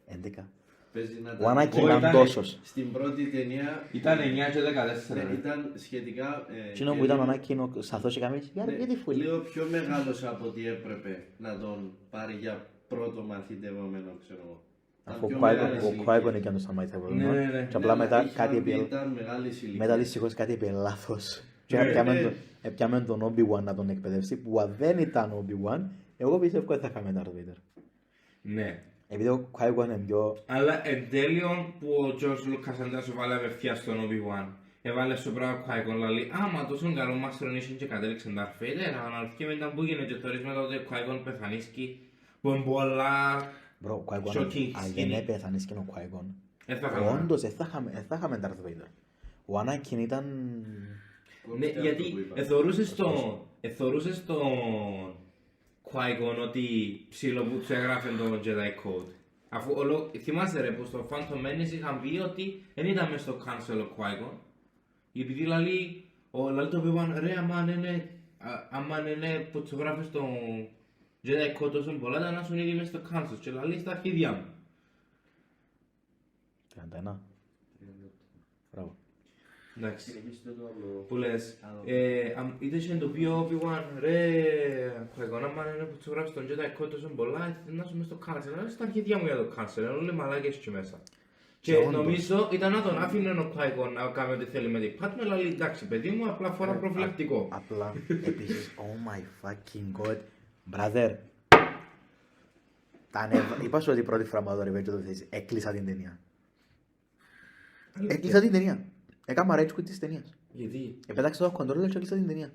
11. Παίζει να Ο ήταν. Anakin Όχι, ήταν ήταν- τόσος. Στην πρώτη ταινία Ήταν 9 και 14. ήταν σχετικά. Εκείνο που ήταν ο Anakin ο Σαθός και καμία γιατί φούλη. Λίγο πιο μεγάλος από ό,τι έπρεπε να τον πάρει για πρώτο μαθητευόμενο, ξέρω εγώ. Αφού Πιο ο μεγάλης Qui-Gon ηλικίας. έκανε το σταμάτησε. Ναι, ναι, ναι. Και απλά Ναι, μετά αλλά κάτι είχαν πει επί... Ήταν μεγάλης ηλικίας. Μετά δυστυχώς κάτι είπε λάθος. Και Ναι, έπιαμε τον Obi-Wan να τον εκπαιδεύσει που αν δεν ήταν Obi-Wan, εγώ πιστεύω ότι θα είχαμε Darth Vader. Ναι. Επειδή ο Qui-Gon είναι πιο... Αλλά εν τέλειον που ο George Lucas αντί να σου βάλει απευθείας στον Obi-Wan, έβαλε στο πράγμα Qui-Gon λαλεί «Άμα τόσο καλό μάστρον ήσουν και κατέληξε Darth Vader», αναρωτιέμαι μετά που έγινε και θωρείς μετά ότι ο Qui-Gon πεθανίσκει, που είναι πολλά... Bro, ο Qui-Gon, Shocking αν δεν skinny. έπεθανες και ο Qui-Gon, Δεν θα κάνουμε. όντως δεν θα είχαμε Darth Vader. Ο Anakin ήταν... Ναι, Αυτό γιατί που είπα. εθωρούσες τον Qui-Gon ότι ψηλό που του έγραφε το Jedi Code. Αφού θυμάσαι ρε που στο Phantom Menace είχαν πει ότι δεν ήταν μες στο cancel ο Qui-Gon. Επειδή λαλεί το Obi-Wan ρε άμα είναι που του έγραφε στο Jedi Code τόσο πολλά ήταν να σου ήδη μες στο cancel και λαλεί στα αρχίδια μου. 31. Μπράβο. Εντάξει. Συνεχίστε το άλλο. Που λες, είτε και το πει ο Obi-Wan, ρε, Qui-Gon, άμα είναι που του γράφει τον Jedi Code τόσο πολλά, να σου μες στο cancel, να στα αρχίδια μου για το cancel, είναι όλοι μαλάκες και μέσα. Και όντως. νομίζω ήταν να τον άφηνε ο Qui-Gon να κάνει ό,τι θέλει με την Padme, αλλά λέει εντάξει παιδί μου, απλά φορά προφυλακτικό. Απλά, επίσης, oh my fucking god, brother. Είπα σου ότι η πρώτη φορά που το revenge το θέσεις, έκλεισα την ταινία. Έκλεισα την ταινία. Έκανα rage quit της ταινίας. Γιατί? Επέταξα το controller και έκλεισα την ταινία.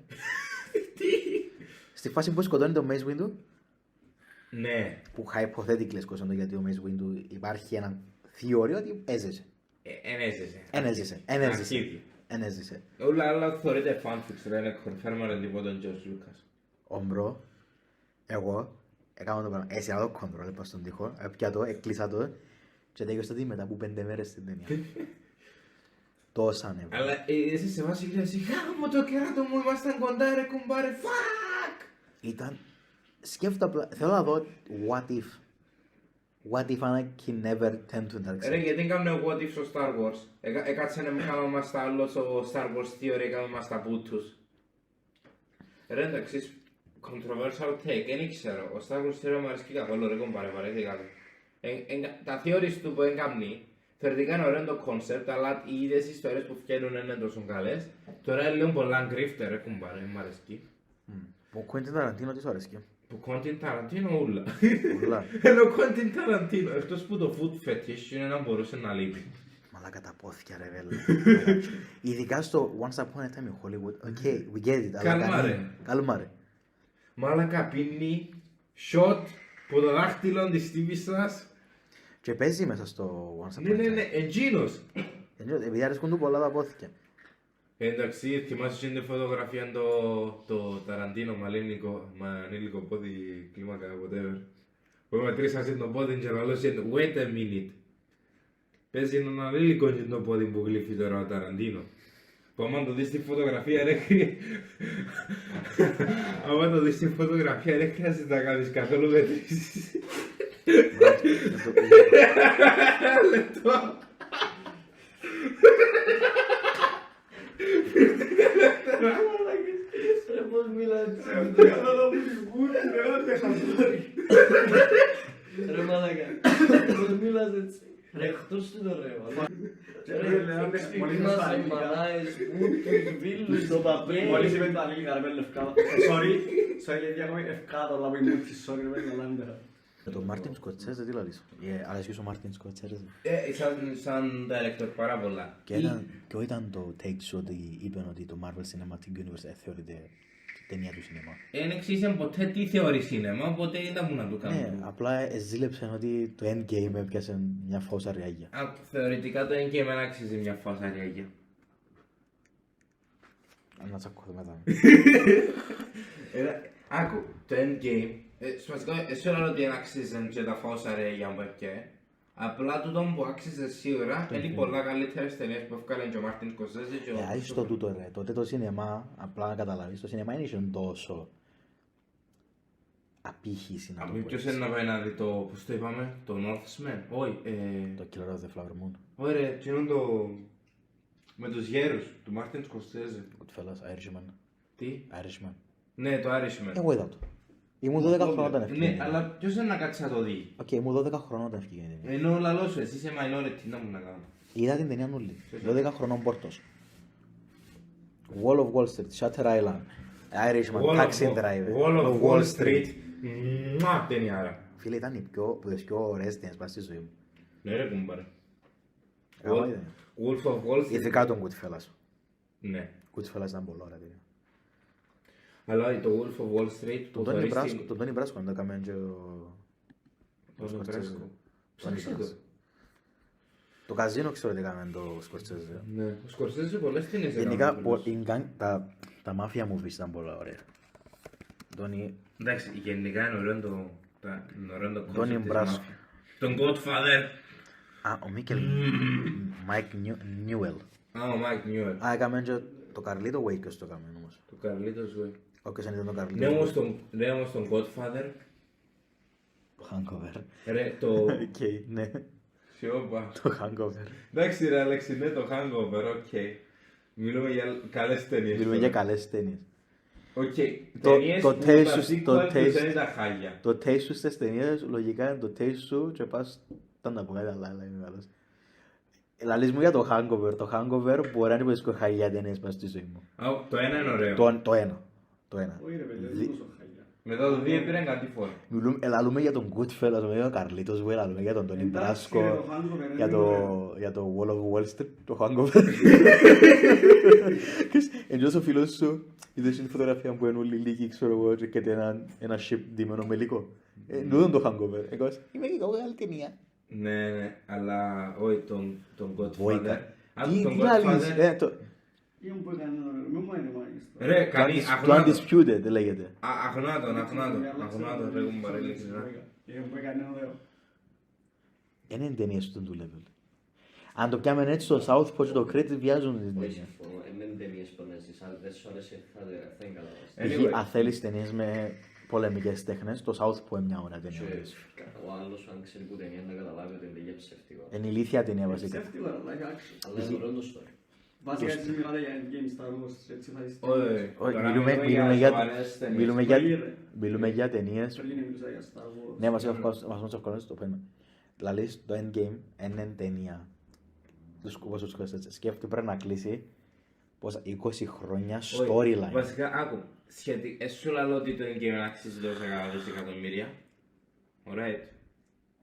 Στη φάση που σκοτώνει το Mace Windu, Ναι, που hypothetically σκοτώνει γιατί ο Mace Windu υπάρχει ένα theory ότι έζησε. ενέζησε. Αρχίδι. Ενέζησε. Όλα άλλα θεωρείται fanfics, ρε, είναι confirmed τίποτα τον George Lucas. Ομπρό, εγώ έκανα το πράγμα. Έσυρα το control, είπα στον τοίχο, έπια το, έκλεισα το και τέλειωσα τη μετά από 5 μέρες στην ταινία. Τόσα νεύρα. Αλλά εσύ σε βάση λέει εσύ «Γάμο το κεράτο μου, ήμασταν κοντά ρε κουμπάρε, fuck!» Ήταν, σκέφτομαι απλά, θέλω να δω what if. What if Anakin never turned to dark Ρε, side? γιατί έκαμε what if στο Star Wars. Έκατσε να μην κάνουμε μας τα άλλο στο Star Wars Theory, έκαμε μας τα πούτους. Ρε, εντάξει, controversial take, δεν ξέρω. Ο Star Wars Theory μου αρέσει καθόλου, ρε, κομπάρε, παρέθηκα του. Τα theories του που έκαμνει, θεωρητικά είναι ωραίο το concept, αλλά οι ίδιες ιστορίες που φτιάχνουν είναι τόσο καλές. Τώρα είναι λίγο πολλά γκρίφτερ, ρε, κομπάρε, μου αρέσει. Ο Quentin Tarantino τι σου αρέσκει? Που Quentin Tarantino ούλα. Πολλά. Ενώ Quentin Tarantino, εκτός που το food fetish είναι να μπορούσε να λείπει. Μαλάκα τα πόθηκια ρε βέλα. Ειδικά στο Once Upon a Time in Hollywood. Okay, we get it. αλλά Καλμά, κανεί- ρε. Καλμά ρε. Μάλακα πίνει shot που το δάχτυλο της τύπης σας. Και παίζει μέσα στο Once Upon Ναι, a ναι, Time. ναι, εντζίνος. Επειδή αρέσκουν του πολλά τα πόθηκια. Εντάξει, θυμάσαι την φωτογραφία το Ταραντίνο με ανήλικο πόδι κλίμακα, whatever. Που μετρήσασε το πόδι και λαλούσε, wait a minute. Παίζει έναν ανήλικο και το πόδι που γλύφει τώρα ο Ταραντίνο. Που άμα το δεις στη φωτογραφία ρε άμα το δεις στη φωτογραφία ρε χρειάζεται να κάνεις καθόλου μετρήσεις. Λεπτό. Ρε πώς μιλάει έτσι. Ρε μαλάκα, πώς μιλάς έτσι. Ρε χτούς του το ρε μαλάκα. μόλις Είμαστε στα μανάες, μπούτους, βίλους, Στο παπί, γκέι. μόλις είπε τα αγγλικά, ρε πέλε ευκάλα. Sorry, γιατί έχουμε ευκάλα, αλλά μην μου πεις sorry, ρε πέλε λάντερα. Με τον Μάρτιν Σκοτσέζε τι λαλείς? Αρέσκει ο Μάρτιν Σκοτσέζε. Σαν director πάρα πολλά. Ποιο ήταν το take σου ότι είπαν ότι το Marvel Cinematic Universe θεωρείται ταινία του σινεμά? Δεν εξήγησε ποτέ τι θεωρεί σινεμά, οπότε δεν μου να το Ναι, κάνω. απλά ζήλεψαν ότι το Endgame έπιασε μια φόσα ριάγια. Θεωρητικά το Endgame δεν αξίζει μια φάσα ριάγια. Να τσακώθω μετά. Άκου, το Endgame, σημαντικά, εσύ όλα ότι δεν αξίζει και τα φάσα ριάγια μου έπιε. Απλά τούτο που άξιζε σίγουρα είναι πολλά καλύτερες ταινίες που έφκαλε και ο Μάρτιν Σκορσέζε και ο... Άιστο τούτο ρε, τότε το σινεμά, απλά να καταλάβεις, το σινεμά είναι τόσο απήχηση να το πω Ποιος έτσι. είναι να πάει να δει το, πώς το είπαμε, το Northman, όχι, Το Killer of the Flower Moon, όχι ρε, εκείνο το... με τους γέρους, του Μάρτιν Σκορσέζε. Goodfellas, Irishman. Τι? Irishman. Ναι, το Irishman. Εγώ είδα το. Ήμουν 12 χρονών όταν έφυγε. Ναι, αλλά ποιος είναι να κάτσει να το δει. Οκ, ήμουν 12 χρονών όταν έφυγε η ταινία. Ενώ λαλό σου, εσύ είσαι minority, να μου να κάνω. Είδα την ταινία νουλή. 12 χρονών πόρτος. Wall of Wall Street, Shutter Island, Irishman, Taxi Driver, Wall of Wall Street. Μουα, ταινιάρα. Φίλε, ήταν από τις πιο ωραίες ταινίες πας στη ζωή μου. Ναι ρε κουμπάρε. Γαμά ήταν. Wolf of Wall Street. Ειδικά τον Goodfellas. Ναι. Goodfellas ήταν πολύ ωραία ταινία. Αλλά το Wolf of Wall Street Τον το Τόνι θεωρείς Μπράσκο, την... τον Τόνι Μπράσκο να το έκαμε και ο... Τον Σκορτσέζε. Μπράσκο. Τόνι Ψάξε το. Μπράσκο. Το καζίνο ξέρω ότι έκαμε το Σκορτσέζε. Ναι. Ο Σκορσέζε πολλές ταινίες Γενικά έκαμε. τα μάφια movies ήταν πολύ ωραία. Τόνι... Εντάξει, γενικά είναι ωραίο το... είναι ωραίο το Donnie concept της Brasco. μάφια. Τον Godfather. Α, ο Μίκελ... Μάικ Νιούελ. Α, ο Mike Newell. Α, έκαμε και το Καρλίτο Βέικος το έκαμε όμως. Το Carlitos Way. Όποιος αν ήταν το Ναι, Καρλίτο. όμως τον Godfather. Το Hangover. Ρε, το... Οκ, ναι. Σιώπα. Το Hangover. Εντάξει ρε Αλέξη, ναι το Hangover, οκ. Μιλούμε για καλές ταινίες. Μιλούμε για καλές ταινίες. Οκ, Το- ταινίες το που taste τα σου- sequel το τους taste- είναι τα χάλια. Το taste σου στις ταινίες λογικά είναι το taste σου και πας... Ήταν να πω κάτι αλλά είμαι μεγάλος. Λαλείς μου για το Hangover. Το Hangover μπορεί να είναι πως χαγιά ταινίες πας στη ζωή μου. Το ένα είναι ωραίο. Το ένα. Το ένα. Όχι ρε πέλε, δεν τόσο χαλιά. Μετά το δύο πήραν κάτι φορά. Λαλούμε για τον Goodfellas, λαλούμε για τον Καρλίτος Βουέ, λαλούμε για τον Τόνι Εντάξει, ρε, Μπράσκο, το Hangover για είναι για το Wall of Wall Street, το Hangover. Εντός ο φίλος σου είδες την φωτογραφία που είναι όλοι λίγοι, ξέρω εγώ, και ένα ship ντυμένο με υλικό. Τούτον το Hangover. Εγώ είμαι και εγώ άλλη ταινία. Ναι, ναι, αλλά όχι τον Godfather. Α, Τι τον λαλείς, Godfather. Ή που έκανε ωραίο, μην μου είναι μάλιστα. Ρε, κανεί, Το αχνάτο. Undisputed λέγεται. Αχνάτο, ρε κουμπάρε, ειλικρινά. Ή που έκανε ωραίο. Είναι ταινίες του level. Αν το πιάμε έτσι στο Southpaw και το Crete βιάζουν την Όχι, ταινία. συμφωνώ. Είναι ταινίες που να ζεις, αλλά δεν σου άρεσε, θα δεν καταλάβεις. Αν θέλεις ταινίες με πολεμικές τέχνες, το Southpaw είναι μια ωραία ταινία. Ο άλλος αν ξέρει που ταινία να καταλάβει ότι είναι για ψεύτικο. Είναι ηλίθια ταινία βασικά. Ψεύτικο, αλλά έχει action. Αλλά είναι ωραίο το story. Βασικά έτσι μιλάτε για Endgame, Star Wars, έτσι θα είστε. Όχι, Τώρα μιλούμε μιλούμε για- σοβαρές ταινίες. Μιλούμε για ταινίες. Πριν μιλούσα για Star Wars. Ναι, βασικά βασικά στο κόλλος το πέμε. Δηλαδή το Endgame είναι ταινία. Τους σκοπούς τους κόστος. Σκέφτομαι πρέπει να κλείσει πόσα 20 χρόνια Όχι, storyline. Βασικά, άκου. Σου λέω ότι το Endgame αξίζει τόσα δισεκατομμύρια. Ωραία.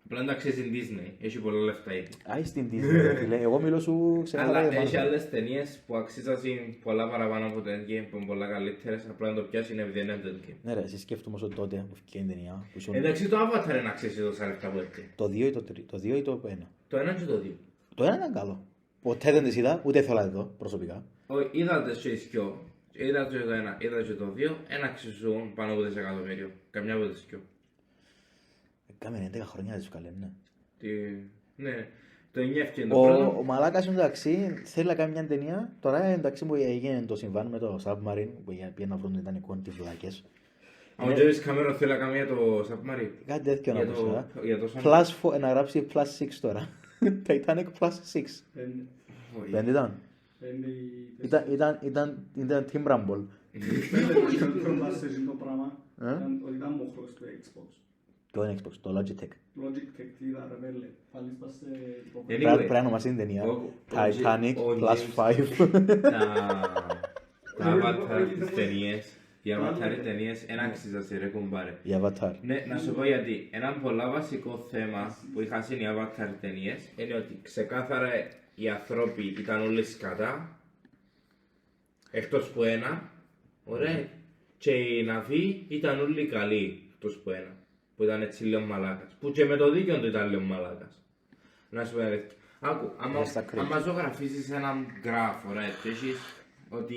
Απλά το αξίζει η Disney. Έχει πολλά λεφτά ήδη. Άι στην Disney, φίλε. Εγώ μιλώ σου Αλλά για έχει Marvel. άλλες ταινίες που αξίζουν πολλά παραπάνω από το Endgame που είναι πολλά καλύτερες. Απλά να το πιάσει είναι επειδή είναι το Endgame. Ναι ρε, εσύ σκέφτομαι ότι τότε που βγήκε η ταινία. που ήσουν- Εντάξει, το Avatar είναι αξίζει τόσα λεφτά που έτσι. Το 2 ή το 3, το 2 ή το 1. Το ένα και το δύο. Το 1 ήταν καλό. Ποτέ δεν τις είδα, ούτε θέλω να δω προσωπικά. Όχι, είδα το δυο. Είδα και το ένα, είδα και το δύο. Ένα αξίζουν πάνω από δισεκατομμύριο. Καμιά από τις δυο. Κάμε 11 χρόνια δεν σου καλέ, ναι. Ναι, το νιέφηκε το Ο πρώτο. Μαλάκας εντάξει θέλει να κάνει μια ταινία. Τώρα εντάξει που έγινε το συμβάν με το Submarine που πήγαν να βρουν ήταν εικόνες τις βλάκες. Ο James Cameron θέλει να κάνει για το Submarine. Κάτι τέτοιο να Για πω το- τώρα. για το Submarine. Να γράψει plus 6 τώρα. Titanic plus 6. Όχι. Δεν ήταν. Ήταν Tim Rumble. Το χειρότερο passage το πράγμα Ε? ήταν ότι ήταν μόχλος του Xbox. Το Xbox, το Logitech. Logitech τι είδα ρε βέλε. Πάλι πας σε... Anyway. Πρέπει να ονομαστεί την ταινία. Ο- Titanic ο plus James- 5. Τα Avatar τις ταινίες. Οι Avatar οι ταινίες ένα αξίζασαι ρε κουμπάρε. Η Avatar. Ναι, να σου πω γιατί. Ένα πολλά βασικό θέμα που είχαν οι Avatar ταινίες είναι ότι ξεκάθαρα οι άνθρωποι ήταν όλοι σκατά. Εκτός που ένα. Ωραία. Και οι ναυοί ήταν όλοι καλοί. Εκτός που ένα. Που ήταν έτσι λίγο μαλάκας. Που και με το δίκαιο του ήταν λίγο μαλάκας. Να σου πω αλήθεια. Άκου, άμα ζωγραφίσεις έναν γράφο, ωραία, και έχεις ότι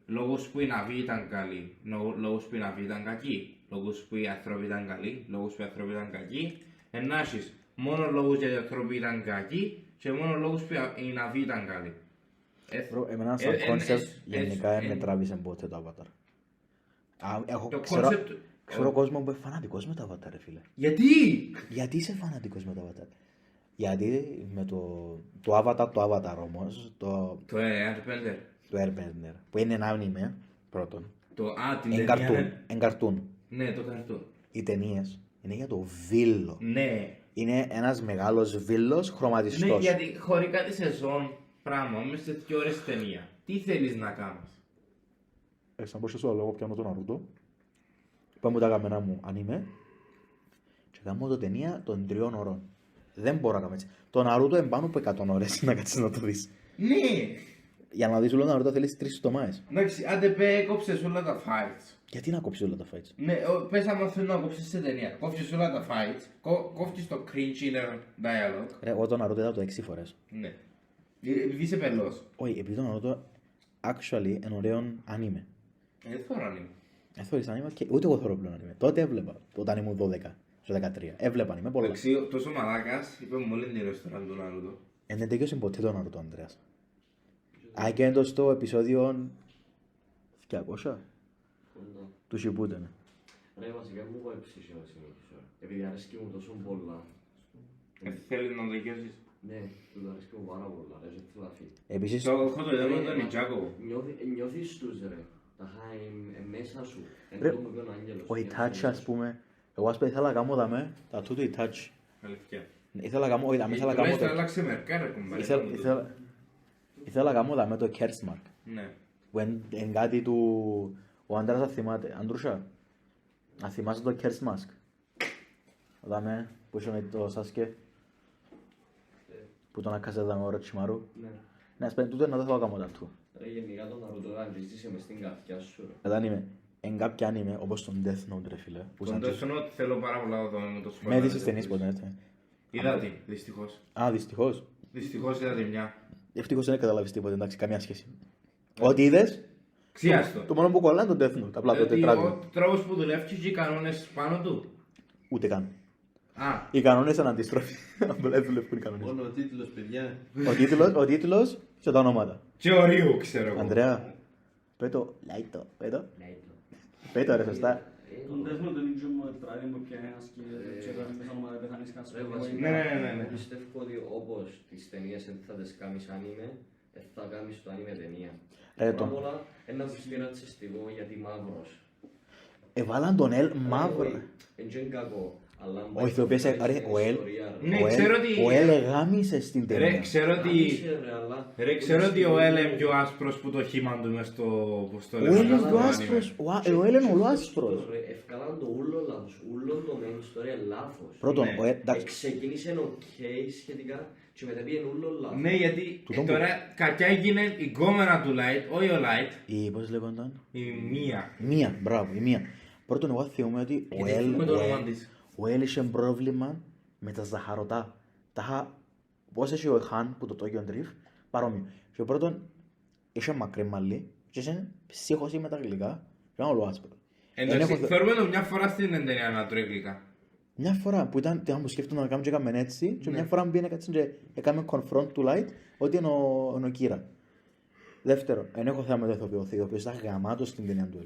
λόγος που οι ναυοί ήταν καλοί, λόγος που οι ναυοί ήταν κακοί, λόγος που οι άνθρωποι ήταν καλοί, λόγος που οι άνθρωποι ήταν κακοί, να έχεις μόνο λόγους γιατί οι άνθρωποι ήταν κακοί και μόνο λόγους που οι ναυοί ήταν καλοί. Bro, εμένα σαν concept γενικά με τράβησε ποτέ το Avatar. Το Ξέρω concept... ξέρω κόσμο που είναι φανατικός με το Avatar, ρε φίλε. Γιατί! Γιατί είσαι φανατικός με το Avatar? Γιατί με το Avatar όμως, το Airbender. Airbender, που είναι ένα anime, πρώτον, Την εν ταινία... καρτούν. Ναι, το καρτούν. Οι ταινίες είναι για το βίλο. Ναι. Είναι ένας μεγάλος βίλος Ναι, χρωματιστός. γιατί χωρί κάτι σεζόν πράγμα, μέσα σε 2 ώρες ταινία. Τι θέλεις να κάνεις. Σαν πω στο λόγο πιάνω τον Naruto. Πάμε τα καμένα μου anime. Και κάνω το ταινία των 3 ώρων. Δεν μπορώ να κάνω έτσι. Το Naruto είναι πάνω από 100 ώρες να κάτσεις να το δεις. Ναι! Για να δεις όλο το Naruto θέλεις 3 εβδομάδες. Εντάξει, άντε πέ, κόψες όλα τα fights. Γιατί να κόψεις όλα τα fights? Ναι, πες άμα θέλω να κόψεις σε ταινία. Κόψεις όλα τα fights, κόψεις το cringe inner dialogue. Ρε, εγώ το Naruto είδα το 6 φορές. Ναι. Επειδή είσαι πελός. Όχι, επειδή το Naruto actually είναι ωραίο anime. Δεν θέλω να είμαι. Θωρείς anime και ούτε εγώ θέλω πλέον anime. Τότε έβλεπα, όταν ήμουν 12, στο 13. Έβλεπα anime πολλά. Εντάξει, τόσο μαλάκας, είπε μου όλοι την ρεστοράν του Naruto. Δεν τελειώσει ποτέ το Naruto, Ανδρέας. Άγγεν το στο επεισόδιο 200 του Shippuden. Ρε βασικά μου πάει ψήσιο να συνεχίσω. Επειδή αρέσκει μου τόσο πολλά. Θέλεις να το δικαιώσεις. Ναι, του αρέσκει μου πάρα πολλά ρε, δεν θέλω να φύγει. Επίσης, Το έχω το είδαμε τον Νιτζάκο. Νιώθεις τους ρε, τα χάει μέσα σου. Ρε, Εν τω με τον άγγελος. ο Itachi ας πούμε, εγώ ας πούμε ήθελα να κάνω δαμε, τα τούτου Itachi. Αλήθεια. Ήθελα να κάνω, όχι, δαμε, ήθελα να κάνω Τουλάχιστον το... άλλαξε μερικά ρε κουμπάρε. Ήθελα να κάνω δαμε το Kersmark. Ναι. Που είναι κάτι του... Ο άντρας θα θυμάται. Αντρούσα, να θυμάσαι το Kersmark. Δαμε, που είσαι με το Sasuke. Που τον άκασε δαμε ο Orochimaru. Ναι. Ναι, ας πούμε, τούτο να το θέλω να κάνω τάτου. Ρε γενικά τον Naruto αγγίζεσαι μες στην καρδιά σου ρε. Μετά είμαι, εν κάποια ανიმე, όπως τον Death Note ρε φίλε. Που Τον σαν Death Note θέλω πάρα πολλά να δω με το με σποράδι. δεις τις ταινίες ποτέ, έτσι. Είδα τη, δυστυχώς. Α, δυστυχώς. Δυστυχώς είδα τη μια. Ευτυχώς δεν καταλάβεις τίποτα, εντάξει, καμία σχέση. Ό,τι είδες, Ξιάστο. το μόνο που κολλά είναι το Death Note, απλά το Γιατί τετράδιο. ο τρόπος που δουλεύει και οι κανόνες πάνω του. Ούτε καν. Α, Οι κανόνες είναι αντίστροφοι. Απλά δουλεύουν οι κανόνες. Μόνο ο τίτλος, παιδιά. Ο τίτλος και τα ονόματα. και ορίου ξέρω εγώ. Αντρέα, πέτω, λάιτο, πέτω. Ναι, το. Πέτω ρε, σωστά. Τον Desmond τον ίδιο μου τράβει που πιάνει ένας και τώρα μέσα ομάδα πεθάνεις κάτι. Ναι. Πιστεύω ότι όπως τις ταινίες θα τις κάνεις άνιμε, θα κάνεις το άνιμε ταινία. Πρώτα απ' όλα, ένα που στείλα ρατσιστικό γιατί μαύρος. Εβάλαν τον Ελ μαύρο. Εν και είναι κακό, αλλά... Όχι, το οποίο Ναι, ξέρω ότι... Ο Ελ εγάμισε στην Ρε, ταινία. ξέρω ότι ο Ελ είναι πιο άσπρος που το χύμα του μες στο... Ο Ελ είναι πιο άσπρος. Ο Ελ είναι όλο άσπρος. Ευκάλαν το ούλο λάθος, ούλο το main story λάθος. Πρώτον, Ξεκίνησε οκ σχετικά και μετά πήγαινε ούλο λάθος. Ναι, γιατί τώρα κακιά έγινε η κόμενα του Light, όχι ο Light, Πώς λέγονταν. η μία. Μία, μπράβο, η μία. Πρώτον, εγώ θυμούμαι ότι ο Ελ είχε πρόβλημα με τα ζαχαρωτά. Τα είχα, πώς έχει ο Χαν που το Tokyo Drift, παρόμοιο. Και πρώτον, είχε μακρύ μαλλί και είχε ψύχωση με τα γλυκά και ήταν όλο άσπρο. Εντάξει, θεωρούμε το μια φορά στην ταινία να τρώει γλυκά. Μια φορά που ήταν που σκέφτονταν να κάνουμε και έκαμε έτσι και μια φορά μπήκε έτσι και έκαμε confront του Light ότι είναι ο Κύρα. Δεύτερον, δεν έχω θέμα με το ηθοποιό, ο οποίος ήταν γαμάτος στην ταινία του.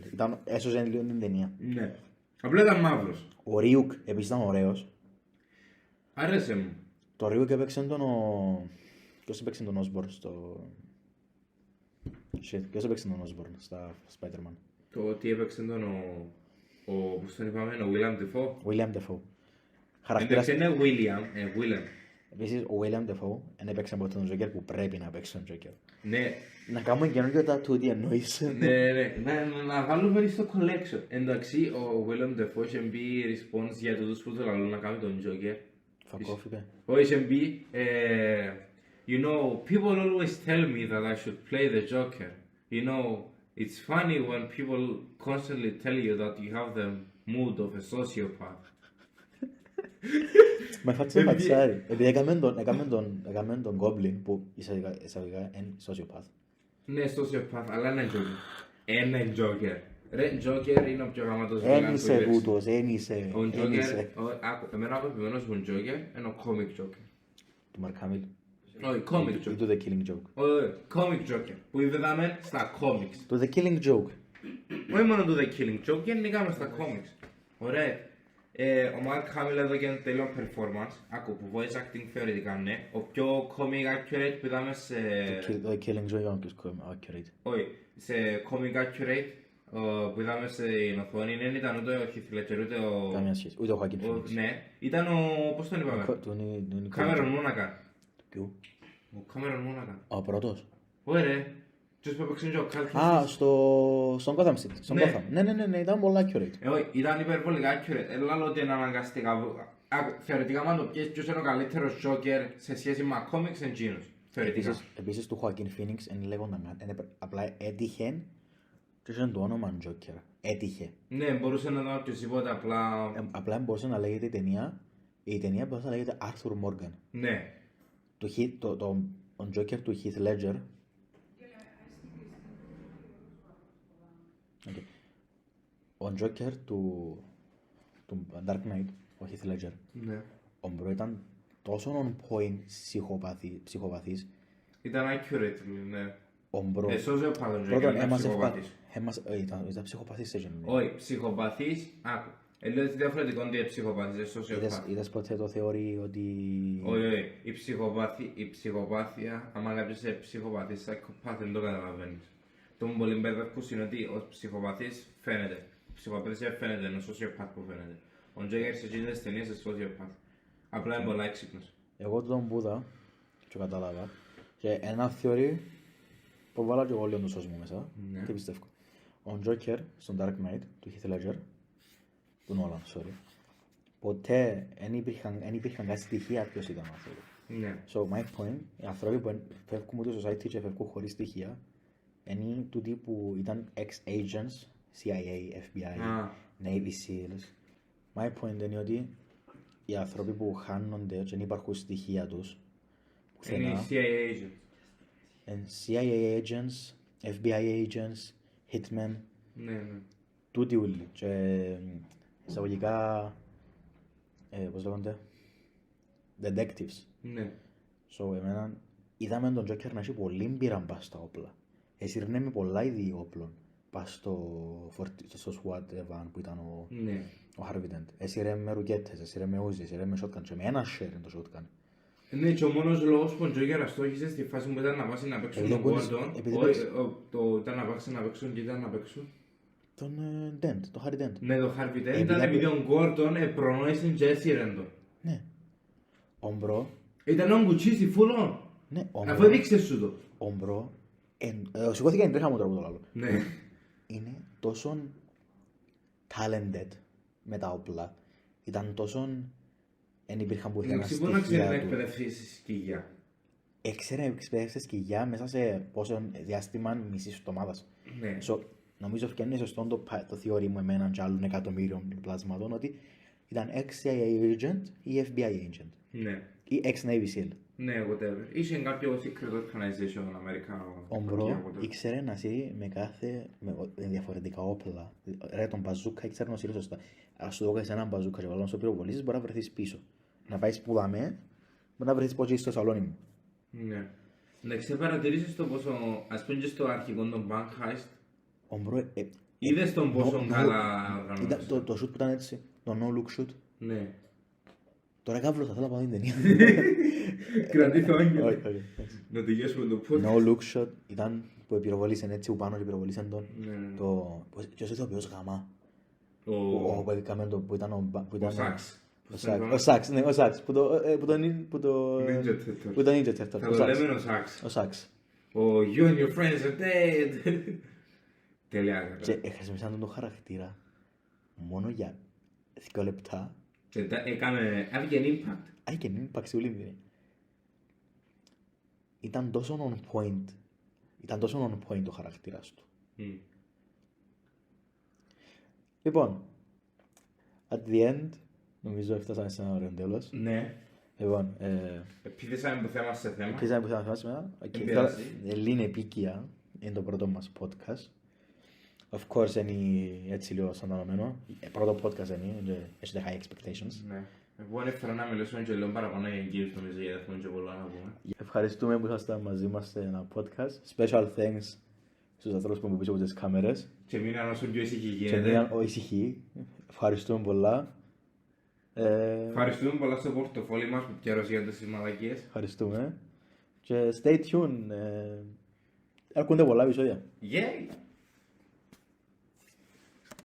Έσωσε λίγο την ταινία. Ναι. Απλά ήταν μαύρος. Ο Ριουκ επίσης ήταν ωραίος. Άρεσε μου. Το Ριουκ έπαιξε τον Ποιος έπαιξε τον Osborn στο... Shit, ποιος έπαιξε τον Osborn στα Spider-Man. Το ότι έπαιξε τον πώς τον είπαμε, ο William Dafoe. William Dafoe. Έπαιξε είναι William. Επίσης ο William Dafoe δεν έπαιξε ποτέ τον Joker που πρέπει να παίξει τον Joker. Ναι. Να κάνουμε καινούργιο tattoo, τι εννοείς. Ναι. Να βάλουμε στο collection. Εντάξει, ο William Dafoe είχε μπει response για τούτους που το λαλούν να κάνει τον Joker. Fuck off, είπε. Όχι, είχε μπει, you know, people always tell me that I should play the Joker. You know, it's funny when people constantly tell you that you have the mood of a sociopath. Με φάτσε ματσάρι. Επειδή έκαμε τον Goblin που εισαγωγικά είναι sociopath. Ναι, sociopath, αλλά είναι Joker. Είναι Joker. Ρε, Joker είναι ο πιο γαμάτος βιλάν που Ένισε υπήρξε. τούτος, ένισε. Ο Joker, εμένα ο αγαπημένος μου Joker είναι ο comic Joker. Του Mark Hamill. Όχι, comic Ή Joker. του The Killing Joke. Όχι, comic Joker. Που είδαμε στα comics. Του The Killing Joke. Όχι μόνο του The Killing Joke, γενικά μες στα comics. Ωραία. Ο Mark Hamill εδώ και ένα τέλειο performance. Άκου που voice acting θεωρητικά ναι. Ο πιο comic accurate που είδαμε σε... Το The Killing Joke είναι πιο accurate. Όχι, σε comic accurate που είδαμε στην οθόνη δεν ήταν ούτε ο Heath Ledger ούτε ο... Καμία σχέση. Ούτε ο Joaquin Phoenix. Ναι, ήταν ο... πώς τον είπαμε. Cameron Monaghan. Ποιου? Ο Cameron Monaghan. Ο πρώτος. Όχι ρε. Ποιος που έπαιξε και ο Cal Α, Kestis. στον Gotham City. Στον Ναι. Gotham. Ναι, ήταν πολύ accurate. Όχι, ήταν υπερβολικά accurate. Έλα ότι είναι αναγκαστικά. Θεωρητικά, αν το πιέσεις ποιος είναι ο καλύτερος Joker σε σχέση με comics εντζίνους. Θεωρητικά. Επίσης του Joaquin Phoenix δεν λέγονταν καν. Απλά έτυχε και είχε το όνομα Joker. Έτυχε. Ναι, μπορούσε να δω οποιοσδήποτε απλά... Απλά μπορούσε να λέγεται η ταινία μπορούσε να λέγεται Arthur Morgan. Ναι. Ο Joker του Heath Ledger. Okay. Ο Joker του Dark Knight, ο Heath Ledger, Ναι. ο μπρο ήταν τόσο on point ψυχοπαθής. Ήταν accurate, ναι. Ο μπρο... Εσώζε ο πάντων Πρώτον, Joker, ήταν ψυχοπαθής. ήταν ψυχοπαθής σε γεννή. Όχι, ψυχοπαθής, άκου. Λέω ότι διαφορετικό είναι ψυχοπαθής, εσώζεοπαθής. Είδες ποτέ το θεωρεί ότι... Όχι, η ψυχοπάθεια, άμα κάποιος είναι ψυχοπαθής, psychopath δεν το καταλαβαίνεις. Το μου πολύ μπερδεύκους είναι ότι ο ψυχοπαθής φαίνεται. Ο ψυχοπαθής δεν φαίνεται, είναι ο sociopath που φαίνεται. Ο Joker σε εκείνες τις ταινίες είναι sociopath. Απλά είναι πολλά έξυπνος. Εγώ τον Μπούδα, και κατάλαβα, και ένα θεωρεί που βάλα και εγώ λίγο το σως μου μέσα, Ναι. και πιστεύω. Ο Joker στον Dark Knight, του Heath Ledger, του Nolan, sorry, ποτέ δεν υπήρχαν κάτι στοιχεία ποιος ήταν ο άνθρωπος. Ναι. So my point, οι άνθρωποι που φεύγουν από το society και φεύγουν χωρίς στοιχεία, είναι τούτοι που ήταν ex-agents, CIA, FBI, Navy SEALs. My point είναι ότι οι άνθρωποι που χάνονται και δεν υπάρχουν στοιχεία τους, Είναι οι CIA agents. CIA agents, FBI agents, hitmen, Ναι. τούτοι ούλοι. Και εισαγωγικά, πώς λέγονται, detectives. Ναι. So, εμένα είδαμε τον Joker να έχει πολύ μπήρα μπας στα όπλα. Εσύρνε με πολλά είδη όπλων πας στο SWAT van που ήταν Ναι. ο Harvey Dent. Έσυρε με ρουκέτες, έσυρε με ούζι, έσυρε με shotgun και με ένα share είναι το shotgun. Ναι, και ο μόνος λόγος που ο Τζόκερ αστόχησε στη φάση που ήταν να πάσει να παίξουν τον Gordon, ήταν να πάσει να παίξουν και ήταν να παίξουν. Τον Dent, τον Harvey Dent. Ναι, το Harvey Dent ήταν επειδή ο Gordon προνόησε και έσυρεν τον. Ναι. Ομπρό. Ήταν ο Γκουτσίσι φούλον. Ναι, Αφού έδειξε σου το. Ομπρό. Σηκώθηκε η τρέχα μου τώρα που το λάλλω. Ναι. Είναι τόσο talented με τα όπλα. Ήταν τόσο... Εν υπήρχαν που είχαν Εντάξει, μπορεί να ξέρει να στοιχεία του. εκπαιδευτεί στη σκυγιά. Έξερε να εκπαιδεύσει σκυγιά μέσα σε πόσο διάστημα μισής εβδομάδας. Ναι. So, νομίζω ότι είναι σωστό το θεωρεί μου εμένα και άλλων εκατομμύριων πλασματών ότι ήταν ex-CIA agent ή FBI agent Ναι. ή ex-Navy SEAL. Ναι, whatever. Είσαι κάποιο secret organization Αμερικάνο. Ο Μπρο ήξερε να σύρει με διαφορετικά όπλα. Ρε, τον μπαζούκα ήξερε να σύρει σωστά. Ας σου δω έναν μπαζούκα και βάλω στο πυροβολήσεις μπορεί να βρεθείς πίσω. Να πάεις που δαμέ, μπορεί να βρεθείς πότσι στο σαλόνι μου. Ναι. Εντάξει, παρατηρήσεις το πόσο, ας πούμε και στο αρχικό των bank heist, Ο Μπρο... είδες τον πόσο καλά οργανώσεις. Το shoot που ήταν έτσι, το no look shoot. Ναι. Τώρα κάβλωσα, θέλω να πάω την ταινία. Κρατήθω Όχι, άγγελο. όχι. Να τελειώσουμε το podcast. No look shot ήταν που επιροβολήσαν έτσι που πάνω και επιροβολήσαν τον. Ναι. Ποιος ηθοποιός γαμά. Ο Ο παιδικάμεν που ήταν ο Σάξ. Ο Σάξ, ναι, ο Σάξ. Που το Ninja Turtle. Που το Ninja Turtle. Θα το λέμε ο Σάξ. Ο Σάξ. Ο You and your friends are dead. Τελεία. Και χρησιμοποιήσαν τον χαρακτήρα μόνο για 2 λεπτά. Και έβγαινε impact. Άει και μην πάξει ούλη μήνυ. Ήταν τόσο on point. Ήταν τόσο on point ο χαρακτήρας του. Λοιπόν, at the end, νομίζω έφτασαμε σε ένα ωραίο τέλος. Ναι. Λοιπόν, Επίθεσαμε το θέμα σε θέμα. πήγαμε που θα μας σήμερα. πειράζει. Ελλήνη επίκεια είναι το πρώτο μας podcast. Of course, είναι έτσι λίγο σαν το αναμένο. Πρώτο podcast είναι, έχει high expectations. Ναι. Εγώ έφερα να μιλήσω και λίγο παραπάνω για εγγύους νομίζω γιατί έχουμε και πολλά να πούμε. Ευχαριστούμε που ήσασταν μαζί μας σε ένα podcast. Special thanks στους ανθρώπους που είναι πίσω από τις κάμερες. Και μείναν όσο πιο ήσυχοι Και γίνεται. μείναν ησυχοί. Ευχαριστούμε πολλά. Ευχαριστούμε πολλά στο πορτοφόλι μας που πιέρωσε για τις μαλακίες. Ευχαριστούμε. Και stay tuned. Έρχονται πολλά επεισόδια. Yay!